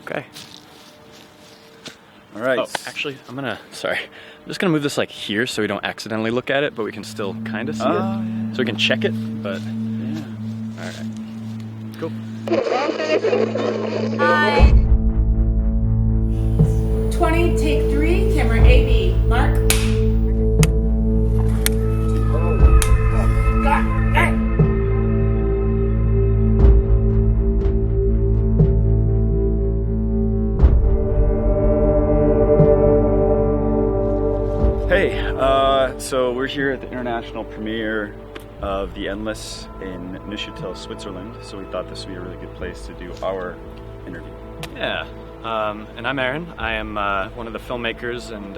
Okay. All right. Oh, actually, I'm just gonna move this like here so we don't accidentally look at it, but we can still kind of see it. So we can check it, but Yeah. all right. Cool. Hi. 20, take 3, camera AB. Mark. Hey, so we're here at the international premiere of The Endless in Neuchâtel, Switzerland. So we thought this would be a really good place to do our interview. Yeah. And I'm Aaron. I am one of the filmmakers and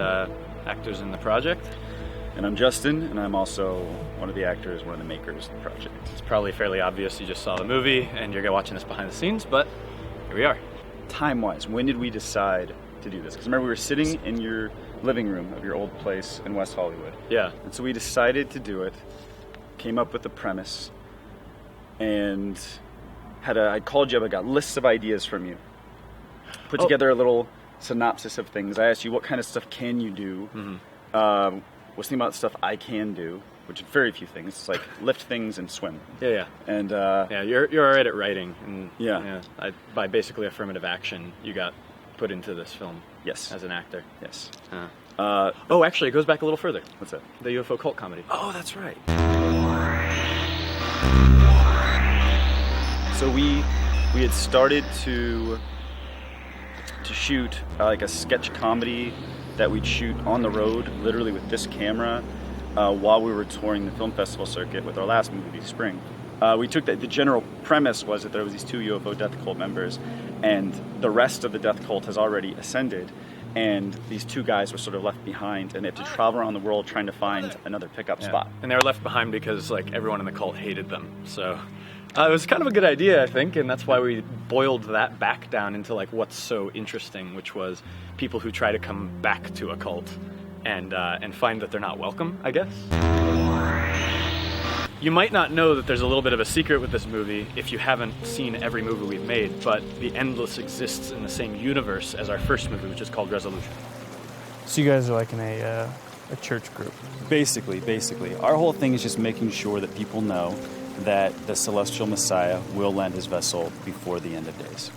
actors in the project. And I'm Justin, and I'm also one of the actors, one of the makers of the project. It's probably fairly obvious you just saw the movie and you're watching this behind the scenes, but here we are. Time-wise, when did we decide to do this? Because remember, we were sitting in your living room of your old place in West Hollywood. Yeah. And so we decided to do it, came up with the premise, and I called you up, I got lists of ideas from you. Put together a little synopsis of things. I asked you, what kind of stuff can you do? Mm-hmm. Was thinking about stuff I can do, which is very few things. It's like lift things and swim. Yeah. And yeah, you're all right at writing. And yeah. By basically affirmative action, you got put into this film. Yes. As an actor. Yes. Oh, actually, it goes back a little further. What's that? The UFO cult comedy. Oh, that's right. So we had started to shoot like a sketch comedy that we'd shoot on the road, literally with this camera, while we were touring the film festival circuit with our last movie, Spring. We took the general premise was that there was these 2 UFO death cult members, and the rest of the death cult has already ascended, and these 2 guys were sort of left behind, and they had to travel around the world trying to find another pickup spot. And they were left behind because like everyone in the cult hated them. So it was kind of a good idea, I think, and that's why we boiled that back down into like what's so interesting, which was people who try to come back to a cult and find that they're not welcome, I guess. You might not know that there's a little bit of a secret with this movie if you haven't seen every movie we've made, but The Endless exists in the same universe as our first movie, which is called Resolution. So you guys are like in a church group? Basically. Our whole thing is just making sure that people know that the celestial Messiah will land his vessel before the end of days.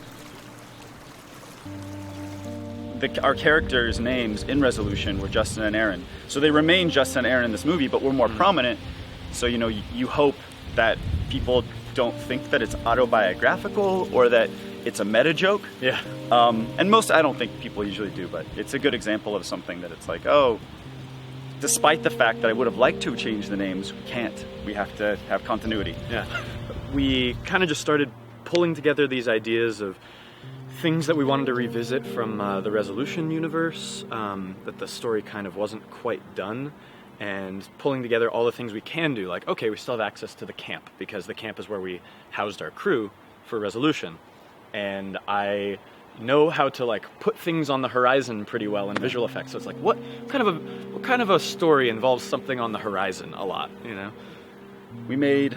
Our characters' names in Resolution were Justin and Aaron. So they remain Justin and Aaron in this movie, but we're more prominent. So, you know, you hope that people don't think that it's autobiographical or that it's a meta joke. Yeah. And I don't think people usually do, but it's a good example of something that it's like, oh, despite the fact that I would have liked to change the names, we can't. We have to have continuity. Yeah. We kind of just started pulling together these ideas of things that we wanted to revisit from the Resolution universe, that the story kind of wasn't quite done, and pulling together all the things we can do. Like, okay, we still have access to the camp, because the camp is where we housed our crew for Resolution. And I know how to like put things on the horizon pretty well in visual effects. So it's like, what kind of a story involves something on the horizon a lot, you know? We made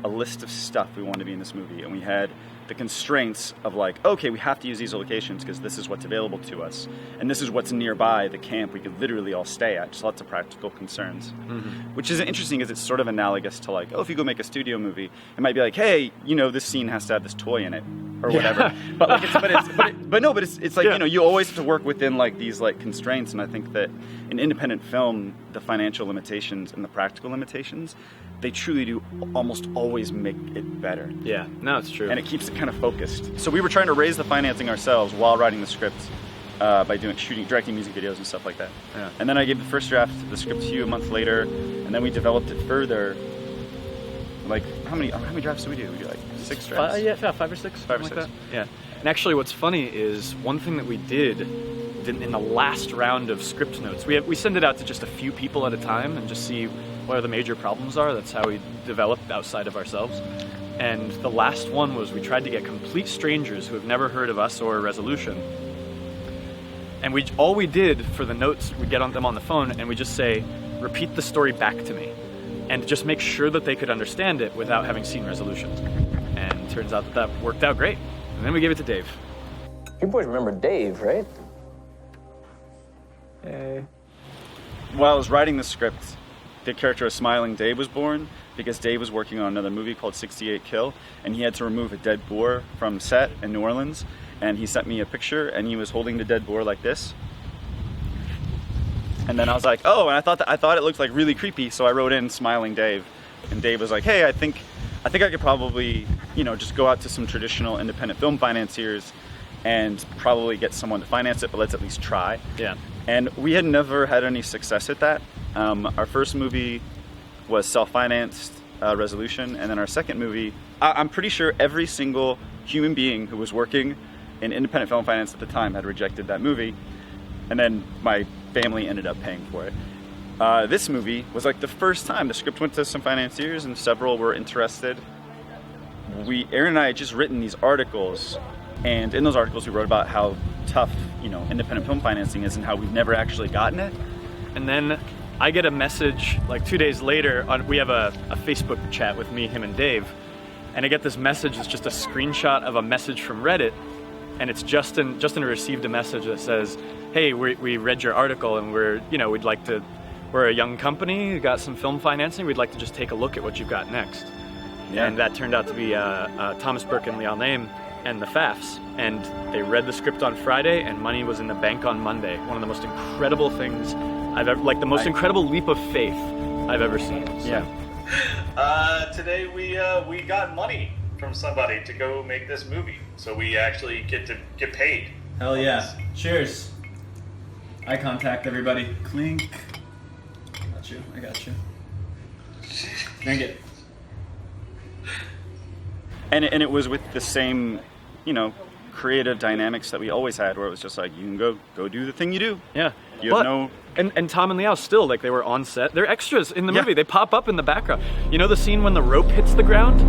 a list of stuff we wanted to be in this movie, and we had the constraints of like, okay, we have to use these locations because this is what's available to us, and this is what's nearby the camp we could literally all stay at. Just lots of practical concerns, which is interesting because it's sort of analogous to like, oh, if you go make a studio movie, it might be like, hey, you know, this scene has to have this toy in it or whatever. But like, it's like, you know, you always have to work within like these like constraints, and I think that in independent film, the financial limitations and the practical limitations, they truly do almost always make it better. Yeah, no, it's true. And it keeps it kind of focused. So we were trying to raise the financing ourselves while writing the script by directing music videos and stuff like that. Yeah. And then I gave the first draft of the script to you a month later, and then we developed it further. Like, how many drafts did we do? We did like 6 drafts? Yeah, 5 or 6. 5 or 6. Like that. Yeah. And actually what's funny is one thing that we did in the last round of script notes, we send it out to just a few people at a time and just see what the major problems are. That's how we develop outside of ourselves. And the last one was we tried to get complete strangers who have never heard of us or Resolution. And all we did for the notes, we get on them on the phone and we just say, repeat the story back to me. And just make sure that they could understand it without having seen Resolution. And it turns out that worked out great. And then we gave it to Dave. You boys remember Dave, right? Hey. While I was writing the script, the character of Smiling Dave was born because Dave was working on another movie called 68 Kill, and he had to remove a dead boar from set in New Orleans, and he sent me a picture, and he was holding the dead boar like this. And then I was like, oh, and I thought it looked like really creepy, so I wrote in Smiling Dave, and Dave was like, hey, I think I could probably, just go out to some traditional independent film financiers and probably get someone to finance it, but let's at least try. Yeah. And we had never had any success at that. Our first movie was self-financed, Resolution, and then our second movie, I'm pretty sure every single human being who was working in independent film finance at the time had rejected that movie, and then my family ended up paying for it. This movie was like the first time the script went to some financiers, and several were interested. Aaron and I had just written these articles, and in those articles we wrote about how tough, independent film financing is and how we've never actually gotten it. And then I get a message like 2 days later. We have a Facebook chat with me, him, and Dave, and I get this message. It's just a screenshot of a message from Reddit, and it's Justin. Justin received a message that says, "Hey, we read your article, and we're a young company, we got some film financing. We'd like to just take a look at what you've got next." Yeah. And that turned out to be Thomas Burke and Lial Name and the Fafs, and they read the script on Friday, and money was in the bank on Monday. One of the most incredible things I've ever, the most incredible leap of faith I've ever seen. So. Yeah. Today we got money from somebody to go make this movie, so we actually get to get paid. Hell yeah! Cheers. Eye contact, everybody. Clink. I got you. Drink it. And it was with the same, creative dynamics that we always had, where it was just like, you can go do the thing you do. Yeah. You have no... And Tom and Liao still, they were on set. They're extras in the Yeah. movie. They pop up in the background. You know the scene when the rope hits the ground?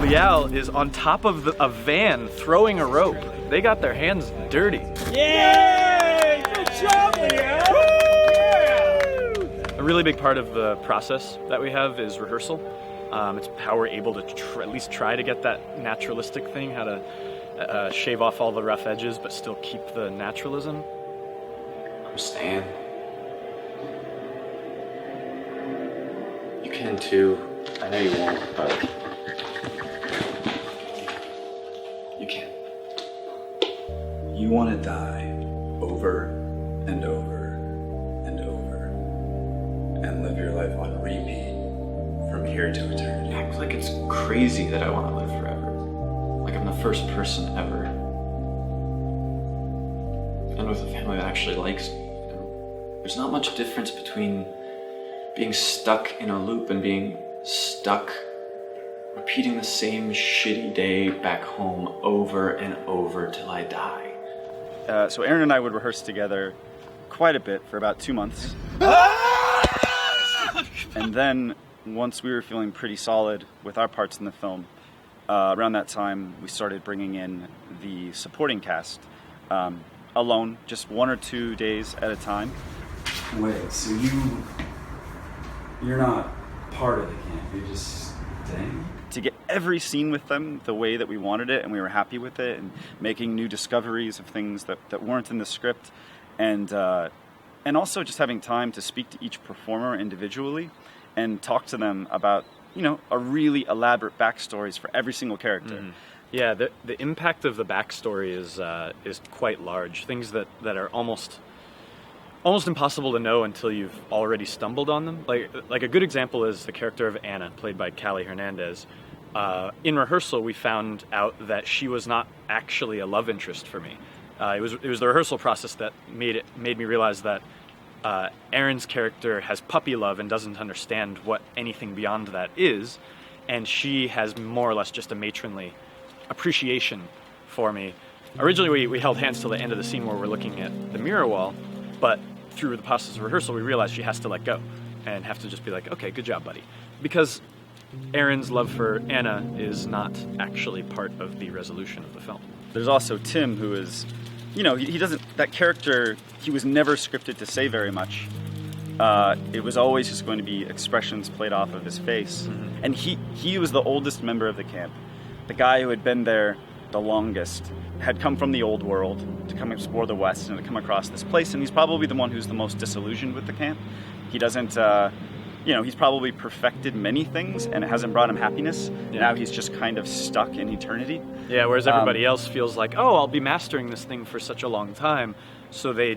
Liao is on top of a van throwing a rope. They got their hands dirty. Yay! Good job, Leo! A really big part of the process that we have is rehearsal. It's how we're able to at least try to get that naturalistic thing, how to shave off all the rough edges but still keep the naturalism. I'm staying. You can too. I know you won't, but you can. You want to die over and over and over and live your life on repeat from here to eternity. Act like it's crazy that I want to live forever. Like I'm the first person ever. And with a family that actually likes me. There's not much difference between being stuck in a loop and being stuck repeating the same shitty day back home over and over till I die. So Aaron and I would rehearse together quite a bit for about 2 months. And then once we were feeling pretty solid with our parts in the film, around that time we started bringing in the supporting cast alone, just 1 or 2 days at a time. Wait, so you're not part of the camp, you're just staying? To get every scene with them the way that we wanted it and we were happy with it, and making new discoveries of things that weren't in the script, and also just having time to speak to each performer individually and talk to them about, a really elaborate backstories for every single character. Mm-hmm. Yeah, the impact of the backstory is quite large. Things that are almost impossible to know until you've already stumbled on them. Like a good example is the character of Anna, played by CALLIE HERNANDEZ. In rehearsal, we found out that she was not actually a love interest for me. It was the rehearsal process that made me realize that Aaron's character has puppy love and doesn't understand what anything beyond that is, and she has more or less just a matronly appreciation for me. Originally, we held hands till the end of the scene where we're looking at the mirror wall, but through the process of rehearsal, we realized she has to let go and have to just be like, okay, good job, buddy. Because Aaron's love for Anna is not actually part of the resolution of the film. There's also Tim, who is, he doesn't, that character, he was never scripted to say very much. it was always just going to be expressions played off of his face. And he was the oldest member of the camp. The guy who had been there the longest had come from the old world to come explore the West and to come across this place, and he's probably the one who's the most disillusioned with the camp. He doesn't, he's probably perfected many things and it hasn't brought him happiness. Yeah. Now he's just kind of stuck in eternity. Yeah, whereas everybody else feels like, oh, I'll be mastering this thing for such a long time, so they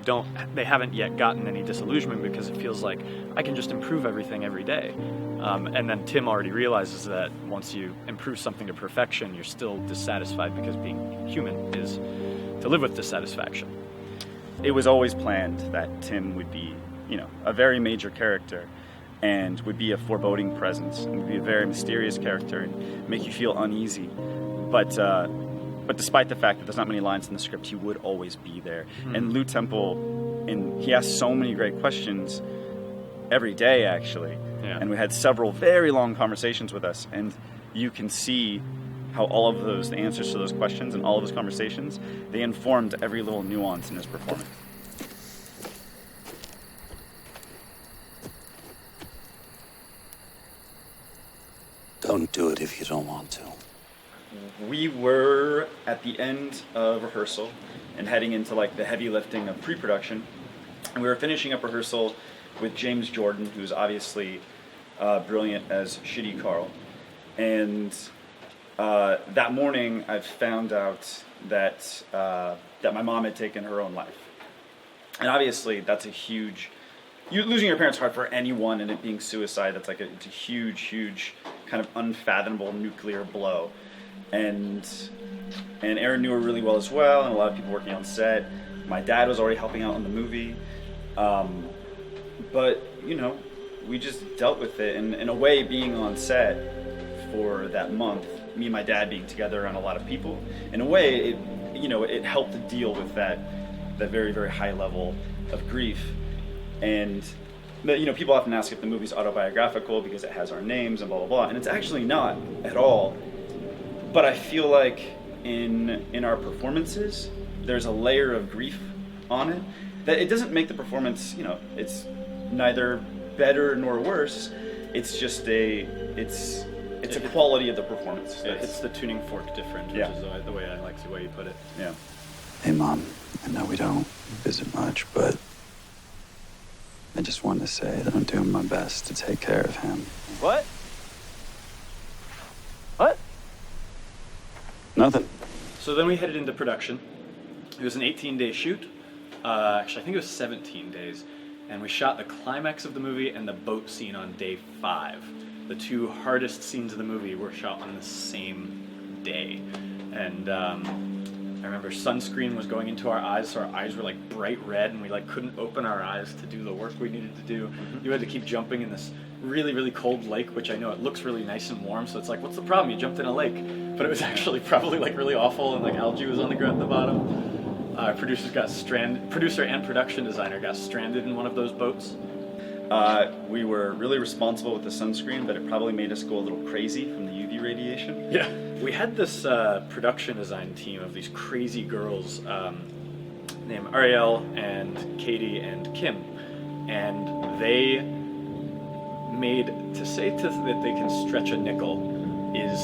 haven't yet gotten any disillusionment because it feels like I can just improve everything every day. And then Tim already realizes that once you improve something to perfection, you're still dissatisfied because being human is to live with dissatisfaction. It was always planned that Tim would be, a very major character and would be a foreboding presence and would be a very mysterious character and make you feel uneasy. But despite the fact that there's not many lines in the script, he would always be there. And Lou Temple, he asks so many great questions every day, actually. Yeah. And we had several very long conversations with us, and you can see how all of the answers to those questions and all of those conversations, they informed every little nuance in his performance. Don't do it if you don't want to. We were at the end of rehearsal and heading into the heavy lifting of pre-production, and we were finishing up rehearsal with James Jordan, who's obviously brilliant as Shitty Carl. And that morning, I found out that my mom had taken her own life. And obviously, that's a huge... losing your parents is hard for anyone, and it being suicide, it's it's a huge, huge kind of unfathomable nuclear blow. And Aaron knew her really well as well, and a lot of people working on set. My dad was already helping out on the movie. But, we just dealt with it. And in a way, being on set for that month, me and my dad being together around a lot of people, in a way, it helped to deal with that very, very high level of grief. And, people often ask if the movie's autobiographical because it has our names and blah, blah, blah. And it's actually not at all. But I feel like in our performances, there's a layer of grief on it that it doesn't make the performance, it's neither better nor worse. It's just it's a quality of the performance. It's the tuning fork different, which is the way I like the way you put it. Yeah. Hey, Mom, I know we don't visit much, but I just wanted to say that I'm doing my best to take care of him. What? Nothing. So then we headed into production. It was an 18-day shoot. Actually, I think it was 17 days. And we shot the climax of the movie and the boat scene on day 5. The two hardest scenes of the movie were shot on the same day. And I remember sunscreen was going into our eyes, so our eyes were bright red, and we couldn't open our eyes to do the work we needed to do. You had to keep jumping in this really, really cold lake, which I know it looks really nice and warm, so it's what's the problem? You jumped in a lake. But it was actually probably really awful, and algae was on the ground at the bottom. Producer and production designer got stranded in one of those boats. We were really responsible with the sunscreen, but it probably made us go a little crazy from the UV radiation. Yeah. We had this production design team of these crazy girls named Ariel and Katie and Kim. And they made, to say that they can stretch a nickel is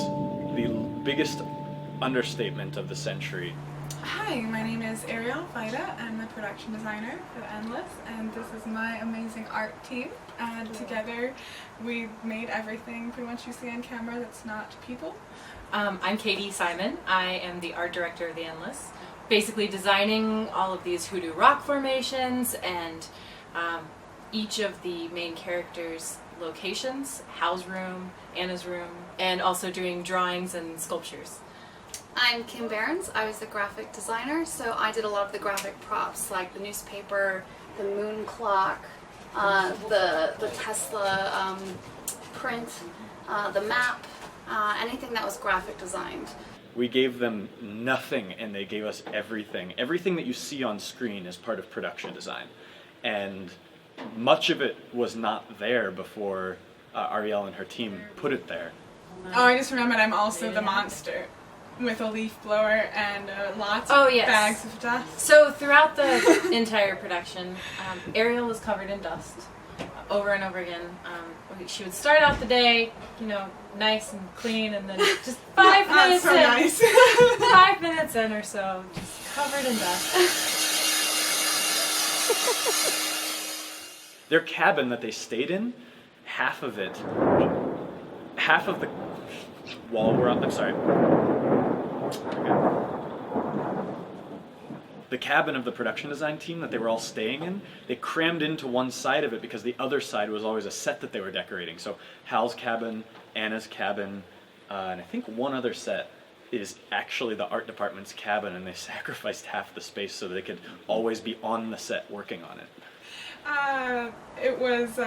the biggest understatement of the century. Hi, my name is Ariel Vida. I'm the production designer for Endless, and this is my amazing art team. And together we made everything pretty much you see on camera that's not people. I'm Katie Simon. I am the art director of the Endless, basically designing all of these hoodoo rock formations and each of the main characters' locations, Hal's room, Anna's room, and also doing drawings and sculptures. I'm Kim Behrens. I was the graphic designer, so I did a lot of the graphic props like the newspaper, the moon clock, the Tesla print, the map, anything that was graphic designed. We gave them nothing and they gave us everything. Everything that you see on screen is part of production design. And much of it was not there before Ariel and her team put it there. Oh, I just remembered I'm also the monster with a leaf blower and lots of bags of dust. So throughout the entire production, Ariel was covered in dust. over and over again. She would start out the day, you know, nice and clean, and then just 5 minutes so in, nice. 5 minutes in or so, just covered in dust. Their cabin that they stayed in, half of the wall we're on. I'm sorry. The cabin of the production design team that they were all staying in, they crammed into one side of it because the other side was always a set that they were decorating. So Hal's cabin, Anna's cabin, and I think one other set is actually the art department's cabin, and they sacrificed half the space so they could always be on the set working on it. It was,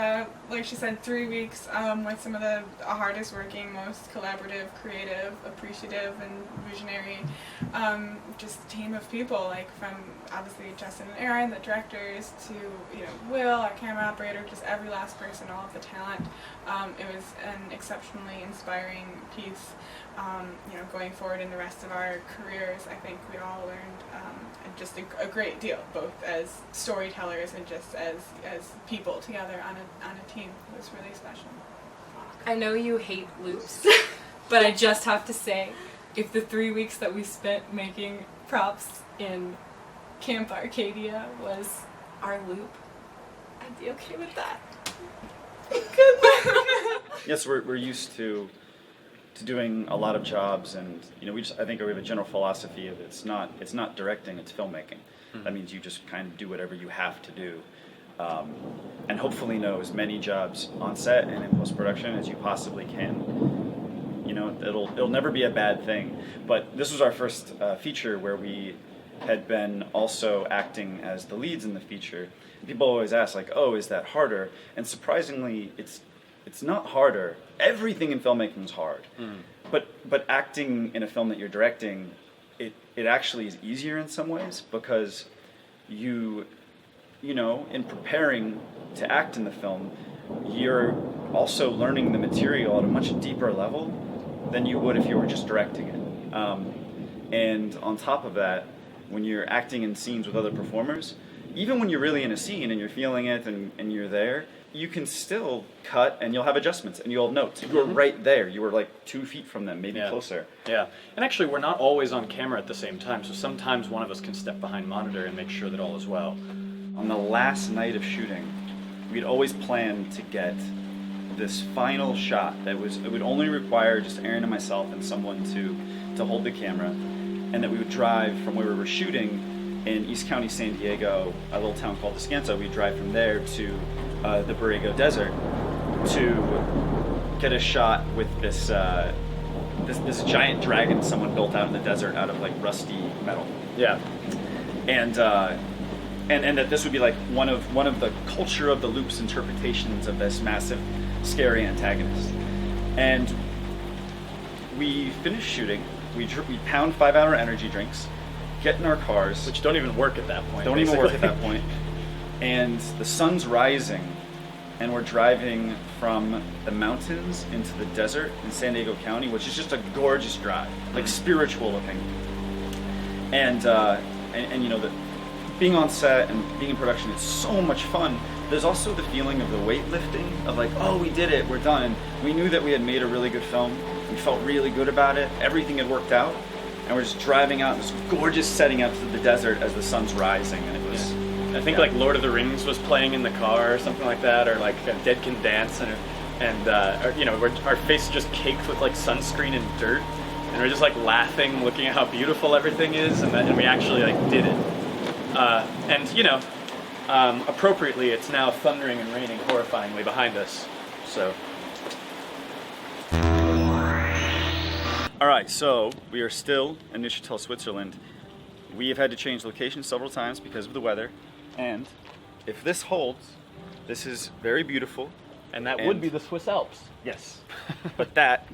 like she said, 3 weeks with some of the hardest working, most collaborative, creative, appreciative, and visionary just team of people, like from obviously Justin and Aaron, the directors, to Will, our camera operator, just every last person, all of the talent. It was an exceptionally inspiring piece. Going forward in the rest of our careers, I think we all learned just a great deal, both as storytellers and just as people together on a team. It was really special. I know you hate loops, but I just have to say, if the 3 weeks that we spent making props in Camp Arcadia was our loop, I'd be okay with that. Yes, we're used to doing a lot of jobs, and I think we have a general philosophy of it's not directing, it's filmmaking. Mm-hmm. That means you just kind of do whatever you have to do, and hopefully know as many jobs on set and in post-production as you possibly can. It'll never be a bad thing. But this was our first feature where we had been also acting as the leads in the feature. People always ask, like, oh, is that harder? And surprisingly, it's not harder. Everything in filmmaking is hard. Mm. But acting in a film that you're directing, it actually is easier in some ways, because in preparing to act in the film, you're also learning the material at a much deeper level than you would if you were just directing it. And on top of that, when you're acting in scenes with other performers, even when you're really in a scene and you're feeling it and you're there, you can still cut and you'll have adjustments and you'll have notes. You were right there. You were like 2 feet from them, maybe closer. Yeah. And actually, we're not always on camera at the same time, so sometimes one of us can step behind monitor and make sure that all is well. On the last night of shooting, we'd always planned to get this final shot it would only require just Aaron and myself and someone to hold the camera, and that we would drive from where we were shooting in East County, San Diego, a little town called Descanso. We'd drive from there to the Borrego Desert to get a shot with this giant dragon someone built out in the desert out of like rusty metal. Yeah. And that this would be like one of the culture of the loop's interpretations of this massive, scary antagonist. And we finished shooting. We pound 5-hour energy drinks, get in our cars, which don't even work at that point. And the sun's rising, and we're driving from the mountains into the desert in San Diego County, which is just a gorgeous drive, like spiritual looking. And being on set and being in production, it's so much fun. There's also the feeling of the weightlifting of like, oh, we did it, we're done. And we knew that we had made a really good film. We felt really good about it. Everything had worked out. And we're just driving out this gorgeous setting out to the desert as the sun's rising. And it was... I think like Lord of the Rings was playing in the car or something like that, or like Dead Can Dance, and our face just caked with like sunscreen and dirt, and we're just like laughing, looking at how beautiful everything is, and we actually like did it. Appropriately, it's now thundering and raining horrifyingly behind us. So. All right, so we are still in Neuchâtel, Switzerland. We have had to change location several times because of the weather. And if this holds, this is very beautiful. And that would be the Swiss Alps. Yes. But that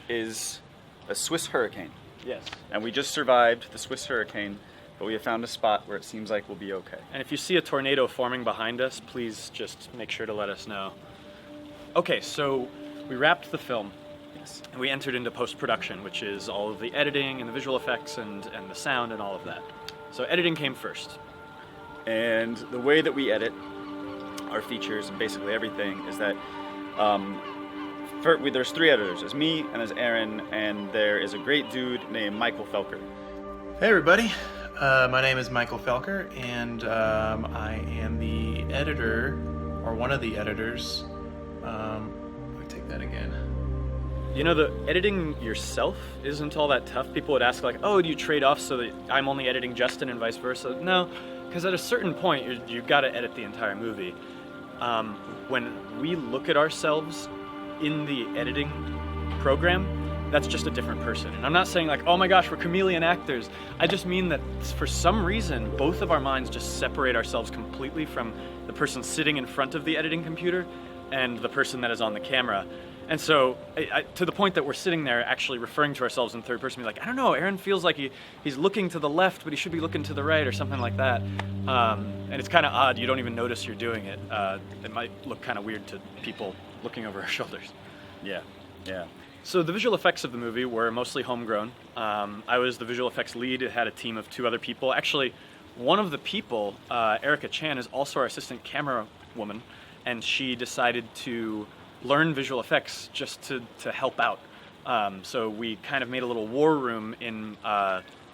is a Swiss hurricane. Yes. And we just survived the Swiss hurricane, but we have found a spot where it seems like we'll be okay. And if you see a tornado forming behind us, please just make sure to let us know. Okay, so we wrapped the film. Yes. And we entered into post-production, which is all of the editing and the visual effects and the sound and all of that. So editing came first. And the way that we edit our features and basically everything, is that there's 3 editors. There's me and there's Aaron, and there is a great dude named Michael Felker. Hey everybody, my name is Michael Felker, and I am the editor, or one of the editors. Let me take that again. You know, the editing yourself isn't all that tough. People would ask like, oh, do you trade off so that I'm only editing Justin and vice versa? No, because at a certain point, you've got to edit the entire movie. When we look at ourselves in the editing program, that's just a different person. And I'm not saying like, oh my gosh, we're chameleon actors. I just mean that for some reason, both of our minds just separate ourselves completely from the person sitting in front of the editing computer and the person that is on the camera. And so, to the point that we're sitting there actually referring to ourselves in third person, be like, I don't know, Aaron feels like he's looking to the left, but he should be looking to the right, or something like that. And it's kind of odd. You don't even notice you're doing it. It might look kind of weird to people looking over our shoulders. Yeah. So the visual effects of the movie were mostly homegrown. I was the visual effects lead. It had a team of 2 other people. Actually, one of the people, Erica Chan, is also our assistant camera woman, and she decided to learn visual effects just to help out. So we kind of made a little war room in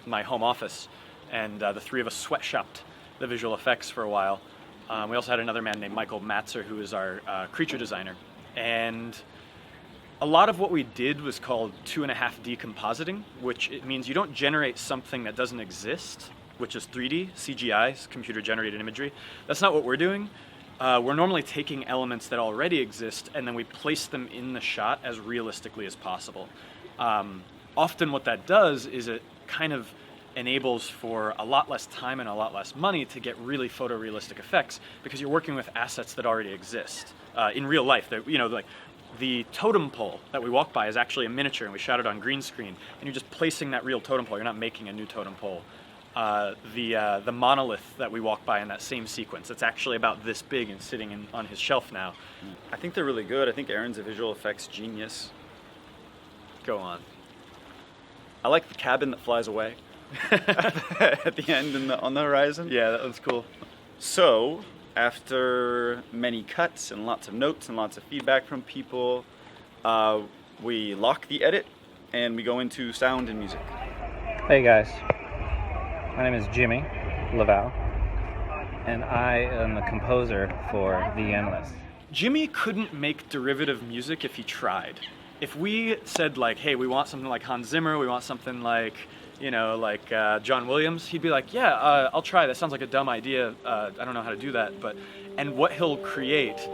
my home office, and the 3 of us sweatshopped the visual effects for a while. We also had another man named Michael Matzer, who is our creature designer. And a lot of what we did was called 2.5D compositing, which it means you don't generate something that doesn't exist, which is 3D, CGI, computer generated imagery. That's not what we're doing. We're normally taking elements that already exist and then we place them in the shot as realistically as possible. Often what that does is it kind of enables for a lot less time and a lot less money to get really photorealistic effects because you're working with assets that already exist in real life. You know, like the totem pole that we walk by is actually a miniature and we shot it on green screen, and you're just placing that real totem pole. You're not making a new totem pole. The monolith that we walk by in that same sequence, it's actually about this big and sitting on his shelf now. I think they're really good. I think Aaron's a visual effects genius. Go on. I like the cabin that flies away at the end on the horizon. Yeah, that was cool. So, after many cuts and lots of notes and lots of feedback from people, we lock the edit and we go into sound and music. Hey guys. My name is Jimmy LAVALLE, and I am the composer for The Endless. Jimmy couldn't make derivative music if he tried. If we said like, hey, we want something like Hans Zimmer, we want something like, you know, like John Williams, he'd be like, yeah, I'll try. That sounds like a dumb idea. I don't know how to do that. And what he'll create,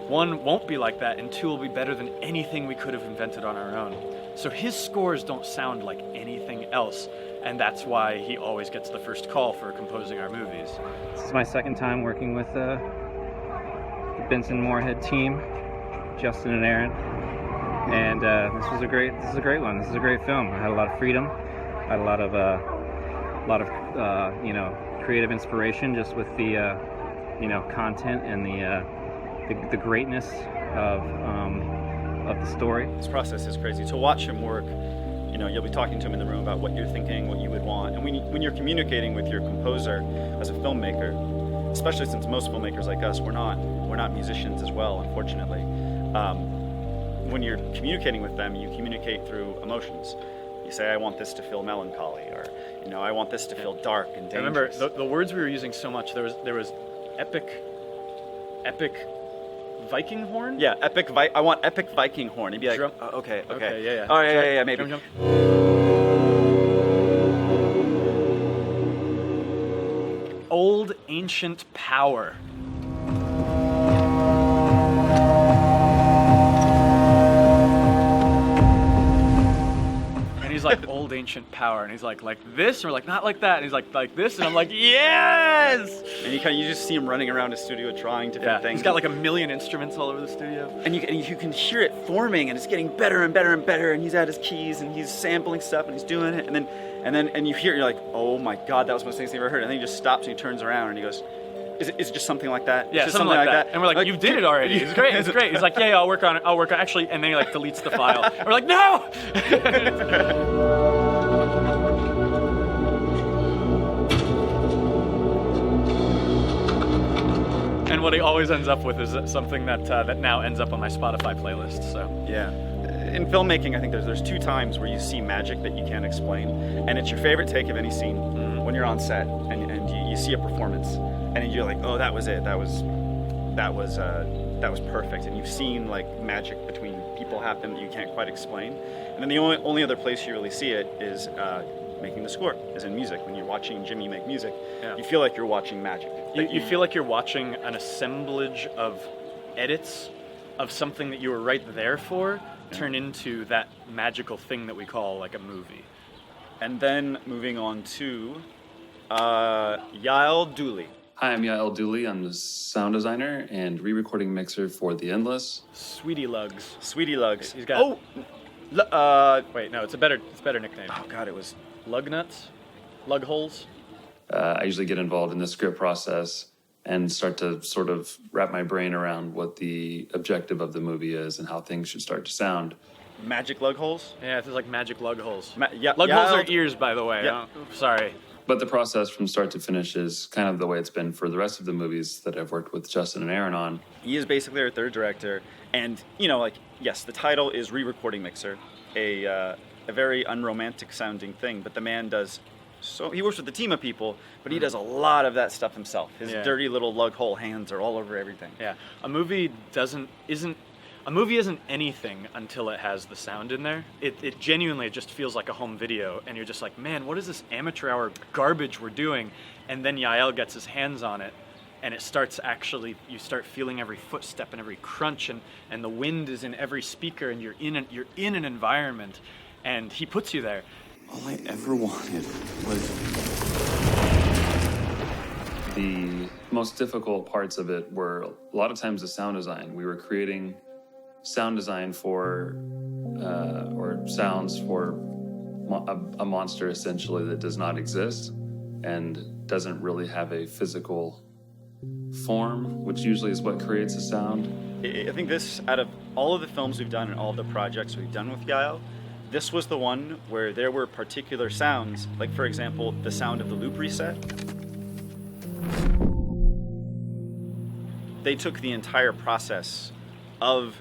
1, won't be like that, and 2, will be better than anything we could have invented on our own. So his scores don't sound like anything else. And that's why he always gets the first call for composing our movies. This is my second time working with the Benson Moorhead team, Justin and Aaron, and this is a great one. This is a great film. I had a lot of freedom. I had a lot of you know, creative inspiration just with the you know, content and the greatness of the story. This process is crazy. To watch him work, you know, you'll be talking to him in the room about what you're thinking, what you would want. And when you're communicating with your composer as a filmmaker, especially since most filmmakers like us, we're not musicians as well, unfortunately. When you're communicating with them, you communicate through emotions. You say, I want this to feel melancholy, or, you know, I want this to feel dark and dangerous. I remember the words we were using so much. There was epic Viking horn? Yeah, I want epic Viking horn. He'd be like, okay, yeah. Oh, yeah, maybe. Jump. Old ancient power. And he's like, old ancient power, and he's like this, and we're like, not like that, and he's like this, and I'm like, yes! And you just see him running around his studio trying different things. He's got like 1 million instruments all over the studio. And you can hear it forming, and it's getting better and better and better, and he's at his keys, and he's sampling stuff, and he's doing it, and then you hear it, you're like, oh my god, that was the most things I've ever heard, and then he just stops, and he turns around, and he goes, is it just something like that? Yeah, just something like that. And we're like, you did it already. It's great. He's like, yeah, I'll work on it. Actually, and then he like deletes the file. And we're like, no! And And what he always ends up with is something that now ends up on my Spotify playlist. So yeah. In filmmaking, I think there's 2 times where you see magic that you can't explain, and it's your favorite take of any scene when you're on set and you see a performance, and you're like, oh, that was it, that was perfect, and you've seen like magic between people happen that you can't quite explain. And then the only other place you really see it is making the score, is in music. When you're watching Jimmy make music, you feel like you're watching magic. You feel like you're watching an assemblage of edits of something that you were right there for turn into that magical thing that we call like a movie. And then moving on to Yael Dooley. Hi, I'm Yael Dooley. I'm the sound designer and re-recording mixer for The Endless. Sweetie Lugs. Sweetie Lugs. He's got. Wait, no, it's a better nickname. Oh God, it was Lug Nuts, Lug Holes. I usually get involved in the script process and start to sort of wrap my brain around what the objective of the movie is and how things should start to sound. Magic lug holes? Yeah, it's like magic lug holes. Lug yeah, holes are ears, by the way. Yeah. Sorry. But the process from start to finish is kind of the way it's been for the rest of the movies that I've worked with Justin and Aaron on. He is basically our third director, and yes, the title is re-recording mixer, a very unromantic sounding thing, but the man does. So he works with a team of people, but he does a lot of that stuff himself. His dirty little lug hole hands are all over everything. Yeah, a movie isn't anything until it has the sound in there. It genuinely just feels like a home video, and you're just like, man, what is this amateur hour garbage we're doing? And then Yael gets his hands on it, and it starts you start feeling every footstep and every crunch, and the wind is in every speaker, and you're in an environment, and he puts you there. All I ever wanted was... The most difficult parts of it were a lot of times the sound design. We were creating sound design for, or sounds for a monster essentially that does not exist and doesn't really have a physical form, which usually is what creates a sound. I think this, out of all of the films we've done and all of the projects we've done with Yael, this was the one where there were particular sounds, like for example, the sound of the loop reset. They took the entire process of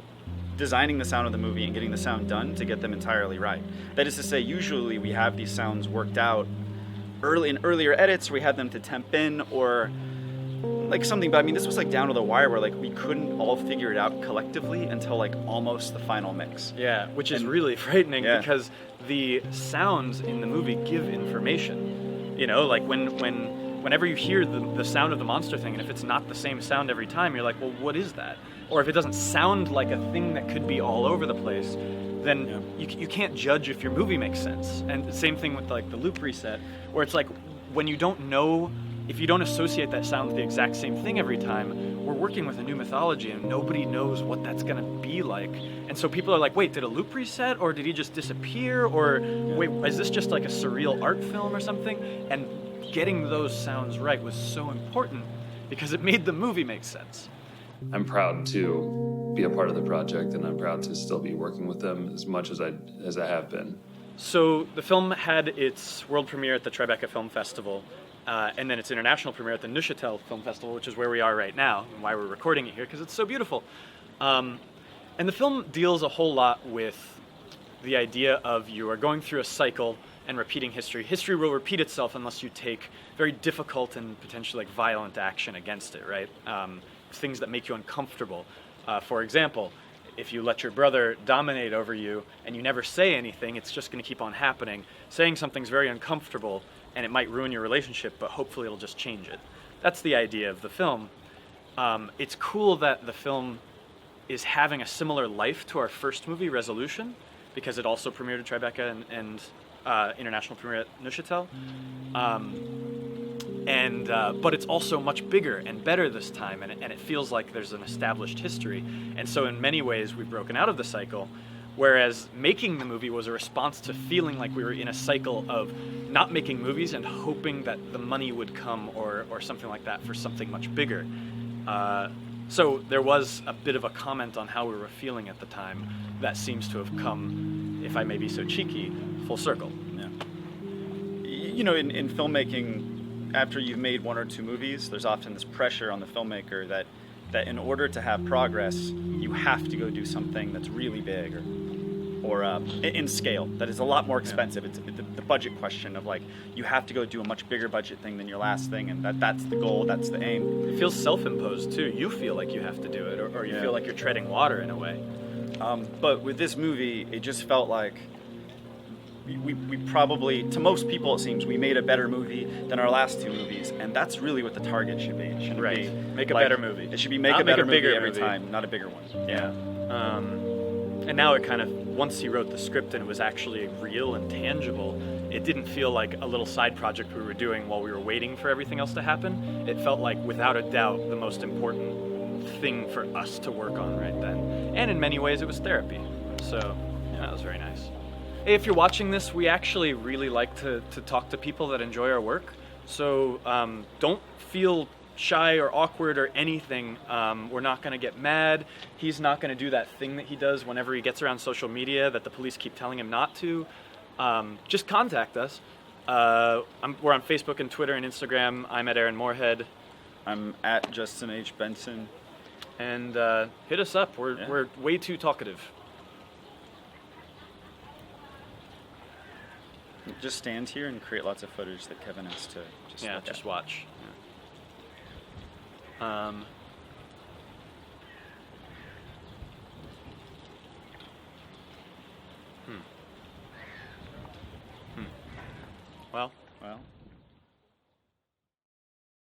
designing the sound of the movie and getting the sound done to get them entirely right. That is to say, usually we have these sounds worked out in earlier edits, we had them to temp in or like something, but I mean, this was like down to the wire where like we couldn't all figure it out collectively until like almost the final mix. Yeah, which is really frightening because the sounds in the movie give information. You know, like whenever you hear the sound of the monster thing, and if it's not the same sound every time, you're like, well, what is that? Or if it doesn't sound like a thing that could be all over the place, then you can't judge if your movie makes sense. And the same thing with like the loop reset, where it's like when you don't know, if you don't associate that sound with the exact same thing every time, we're working with a new mythology and nobody knows what that's gonna be like. And so people are like, wait, did a loop reset or did he just disappear? Or wait, is this just like a surreal art film or something? And getting those sounds right was so important because it made the movie make sense. I'm proud to be a part of the project, and I'm proud to still be working with them as much as I have been. So the film had its world premiere at the Tribeca Film Festival, and then its international premiere at the Neuchâtel Film Festival, which is where we are right now, and why we're recording it here, because it's so beautiful. And the film deals a whole lot with the idea of you are going through a cycle and repeating history. History will repeat itself unless you take very difficult and potentially like violent action against it, right? Things that make you uncomfortable. For example, if you let your brother dominate over you and you never say anything, it's just going to keep on happening. Saying something's very uncomfortable and it might ruin your relationship, but hopefully it'll just change it. That's the idea of the film. It's cool that the film is having a similar life to our first movie, Resolution, because it also premiered at Tribeca and international premiere at Neuchâtel. But it's also much bigger and better this time, and it feels like there's an established history. And so in many ways, we've broken out of the cycle, whereas making the movie was a response to feeling like we were in a cycle of not making movies and hoping that the money would come or something like that for something much bigger. So there was a bit of a comment on how we were feeling at the time that seems to have come, if I may be so cheeky, full circle. Yeah. You know, in filmmaking, after you've made one or two movies, there's often this pressure on the filmmaker that that in order to have progress, you have to go do something that's really big or in scale, that is a lot more expensive. It's the budget question of like, you have to go do a much bigger budget thing than your last thing, and that's the goal, that's the aim. It feels self-imposed too. You feel like you have to do it, or you feel like you're treading water in a way. But with this movie, it just felt like we probably, to most people it seems, we made a better movie than our last two movies, and that's really what the target should be. It shouldn't be make a like, better movie. It should be make Not a better bigger movie every time, not a bigger one. Yeah. And now it kind of, once he wrote the script and it was actually real and tangible, it didn't feel like a little side project we were doing while we were waiting for everything else to happen. It felt like, without a doubt, the most important thing for us to work on right then. And in many ways, it was therapy. So, yeah, that was very nice. Hey, if you're watching this, we actually really like to talk to people that enjoy our work. So don't feel shy or awkward or anything. We're not going to get mad. He's not going to do that thing that he does whenever he gets around social media that the police keep telling him not to. Just contact us. We're on Facebook and Twitter and Instagram. I'm at Aaron Moorhead. I'm at Justin H. Benson. And hit us up. We're way too talkative. Just stand here and create lots of footage that Kevin has to just look just at. Watch. Yeah. Well.